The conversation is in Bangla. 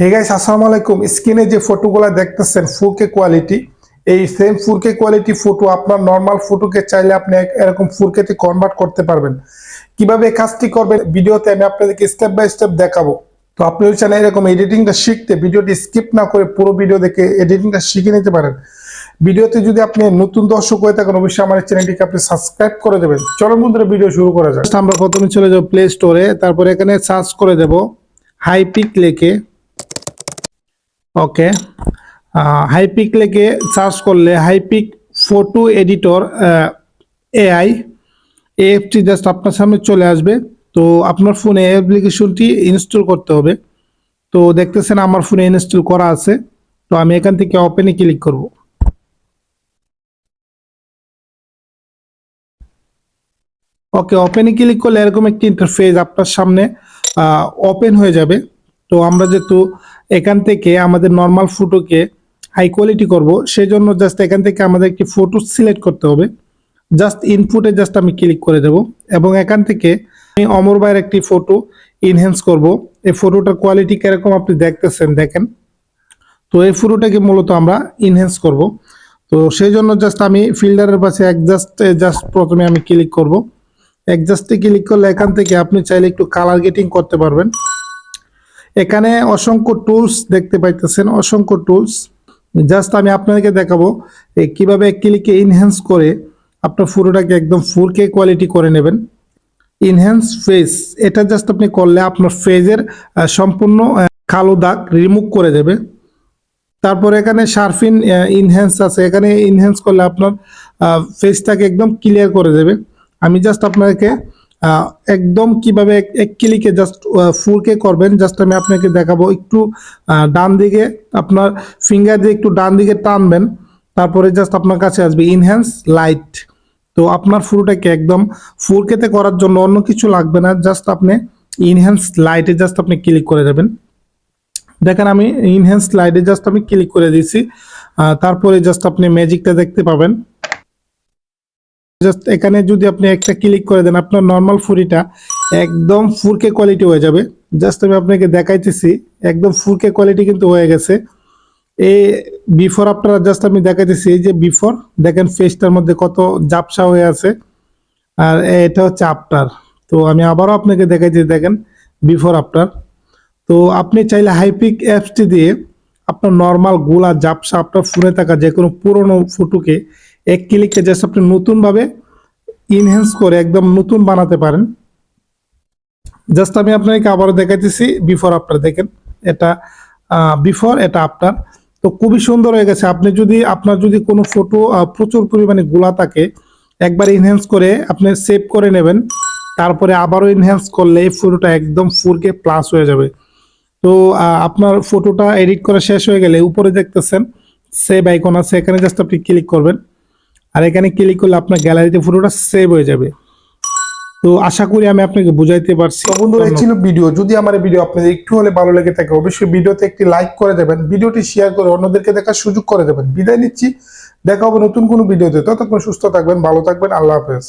হে গাইস, আসসালামু আলাইকুম। স্ক্রিনে যে ফটোগুলো দেখতেছেন 4K কোয়ালিটি, এই সেম 4K কোয়ালিটি ফটো আপনার নরমাল ফটোকে চাইলে আপনি এরকম 4K তে কনভার্ট করতে পারবেন। কিভাবে এই কাজটি করবেন ভিডিওতে আমি আপনাদেরকে স্টেপ বাই স্টেপ দেখাবো। তো আপনি চাইলে এরকম এডিটিংটা শিখতে ভিডিওটি স্কিপ না করে পুরো ভিডিও দেখে এডিটিংটা শিখে নিতে পারেন। ভিডিওতে যদি আপনি নতুন দর্শক হয়ে থাকেন অবশ্যই আমার চ্যানেলটিকে আপনি সাবস্ক্রাইব করে দেবেন। চলুন বন্ধুরা ভিডিও শুরু করা যাক। আমরা প্রথমে চলে যাব প্লে স্টোরে, তারপরে এখানে সার্চ করে দেব হাইপিক লিখে। ওকে, হাইপিক লিখে সার্চ করলে Hypic photo editor AI AFT just আপনার সামনে চলে আসবে। তো আপনার ফোনে অ্যাপ্লিকেশনটি ইনস্টল করতে হবে। তো দেখতেছেন আমার ফোনে ইনস্টল করা আছে। তো আমি এখান থেকে ওপেনে ক্লিক করব। ওকে, ওপেনে ক্লিক করলে এরকম একটি ইন্টারফেস আপনার সামনে ওপেন হয়ে যাবে। তো আমরা যেহেতু এখান থেকে আমাদের নর্মাল ফটোকে হাই কোয়ালিটি করব, সেই জন্য জাস্ট এখান থেকে আমাদের একটি ফটো সিলেক্ট করতে হবে। জাস্ট ইনপুটে জাস্ট আমি ক্লিক করে দেব এবং এখান থেকে আমি অমর ভাইয়ের একটি ফটো ইনহ্যান্স করব। এই ফটোটার কোয়ালিটি কিরকম আপনি দেখতেছেন, দেখেন। তো এই ফটোটাকে মূলত আমরা ইনহ্যান্স করব। তো সেই জন্য জাস্ট আমি ফিল্টারের পাশে জাস্ট প্রথমে আমি ক্লিক করব। অ্যাডজাস্টে ক্লিক করলে এখান থেকে আপনি চাইলে একটু কালার গেটিং করতে পারবেন। এখানে অসংখ্য টুলস দেখতে পাইতেছেন, অসংখ্য টুলস। জাস্ট আমি আপনাদেরকে দেখাবো কিভাবে ক্লিকে ইনহ্যান্স করে আপনার ফটোটাকে একদম 4K কোয়ালিটি করে নেবেন। ইনহ্যান্স ফেস, এটা জাস্ট আপনি করলে আপনার ফেজের সম্পূর্ণ কালো দাগ রিমুভ করে দেবে। তারপর এখানে শার্পিন ইনহ্যান্স আছে, এখানে ইনহ্যান্স করলে আপনার ফেসটাকে একদম ক্লিয়ার করে দেবে। আমি জাস্ট আপনাকে একদম কিভাবে এক ক্লিকে জাস্ট 4K করবেন জাস্ট আমি আপনাকে দেখাবো। একটু ডান দিকে আপনার ফিঙ্গার দিয়ে একটু ডান দিকে টানবেন, তারপরে জাস্ট আপনার কাছে আসবে ইনহ্যান্স লাইট। তো আপনার ফটোটাকে একদম 4K তে করার জন্য অন্য কিছু লাগবে না, জাস্ট আপনি ইনহ্যান্স লাইটে জাস্ট আপনি ক্লিক করে দেবেন। দেখেন আমি ইনহ্যান্স লাইটে জাস্ট আমি ক্লিক করে দিয়েছি। তারপরে জাস্ট আপনি ম্যাজিকটা দেখতে পাবেন। জাস্ট এখানে যদি আপনি একটা ক্লিক করে দেন আপনার নর্মাল ফুরিটা একদম 4K কোয়ালিটি হয়ে যাবে। জাস্ট আমি আপনাকে দেখাইতেছি, একদম 4K কোয়ালিটি কিন্তু হয়ে গেছে। এই বিফোর আফটার জাস্ট আমি দেখাইতেছি। এই যে বিফোর, দেখেন ফেসটার মধ্যে কত ঝাপসা হয়ে আছে, আর এটা হচ্ছে আফটার। তো আমি আবারও আপনাকে দেখাইতেছি, দেখেন বিফোর আফটার। তো আপনি চাইলে হাইপিক অ্যাপসটি দিয়ে আপনার নর্মাল গোলা ঝাপসা আপনার ফোনে থাকা যে কোনো পুরোনো ফটোকে এক ক্লিকে জাস্ট আপনি নতুনভাবে ইনহ্যান্স করে একদম নতুন বানাতে পারেন। জাস্ট আমি আপনাকে আবারও দেখাইতেছি বিফোর আফটার, দেখেন এটা বিফোর, এটা আফটার। তো খুবই সুন্দর হয়ে গেছে। আপনার যদি কোনো ফটো প্রচুর পরিমাণে গোলা থাকে, একবার ইনহ্যান্স করে আপনি সেভ করে নেবেন, তারপরে আবারও ইনহ্যান্স করলে এই ফটোটা একদম 4K প্লাস হয়ে যাবে। তো আপনার ফটোটা এডিট করা শেষ হয়ে গেলে উপরে দেখতেছেন সেভ আইকন আছে, এখানে জাস্ট আপনি ক্লিক করবেন। আর এখানে ক্লিক করলে আপনার গ্যালারিতে ফটোটা সেভ হয়ে যাবে। তো আশা করি আমি আপনাকে বুঝাইতে পারছি। তো বন্ধুরা, এই ছিল ভিডিও। যদি আমার ভিডিও আপনাদের একটু হলে ভালো লেগে থাকে অবশ্যই ভিডিওতে একটি লাইক করে দেবেন, ভিডিওটি শেয়ার করে অন্যদেরকে দেখার সুযোগ করে দেবেন। বিদায় নিচ্ছি, দেখা হবে নতুন কোনো ভিডিওতে। ততক্ষণ সুস্থ থাকবেন, ভালো থাকবেন, আল্লাহ হাফেজ।